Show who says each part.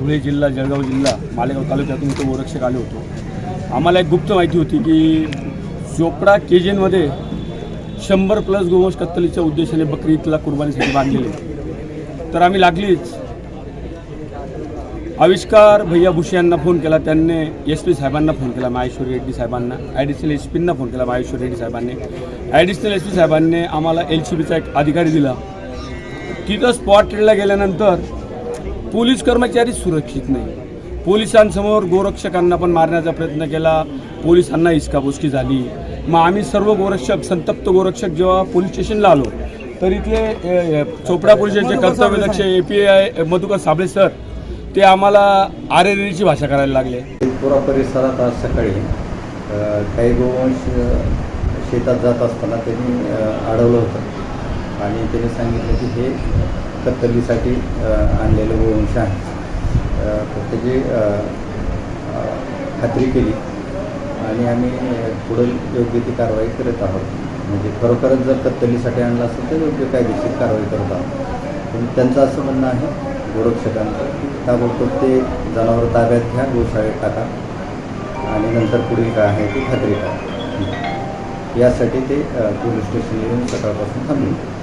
Speaker 1: धुळे जिल्हा, जळगाव जिल्हा, मालेगाव तालुक्यातून तो गोरक्षक आलो होतो। आम्हाला एक गुप्त माहिती होती की चोपडा केजनमध्ये 100+ गोवंश कत्तलीच्या उद्देशाने बकरी ईदला कुर्बानीसाठी बांधलेले। तर आम्ही लागलीच आविष्कार भैया भुसे यांना फोन केला, त्यांनी SP साहेबांना फोन केला, माहेश्वरी रेड्डी साहेबांना, ॲडिशनल SPंना फोन केला माहेश्वरी रेड्डी साहेबांनी। ॲडिशनल SP साहेबांनी आम्हाला LCBचा एक अधिकारी दिला। तिथं स्पॉटला गेल्यानंतर पोलीस कर्मचारी सुरक्षित नाही, पोलिसांसमोर गोरक्षकांना पण मारण्याचा प्रयत्न केला, पोलिसांना हिसकाबुसकी झाली। मग आम्ही सर्व गोरक्षक, संतप्त गोरक्षक जेव्हा पोलीस स्टेशनला आलो तर इथले चोपडा पोलिसांचे कर्तव्यदक्ष API मधुकर साबळे सर ते आम्हाला आरेरेची भाषा करायला लागले।
Speaker 2: पुरा परिसरात आज सकाळी काही गोवंश शेतात जात असताना त्यांनी अडवलं होतं आणि त्यांनी सांगितलं की हे कत्तलीसाठी आणलेलं गोवंश आहे। तर त्याची खात्री केली आणि आम्ही पुढील योग्य ती कारवाई करत आहोत। म्हणजे खरोखरच जर कत्तलीसाठी आणलं असेल तर योग्य कायदेशीर कारवाई करत आहोत। पण त्यांचं असं म्हणणं आहे गोरक्षकांचं की ताबडतोब ते जनावर ताब्यात घ्या, गोशाळेत टाका आणि नंतर पुढील काय आहे ती खात्री करा, यासाठी ते पोलीस स्टेशनला येऊन सकाळपासून थांबले।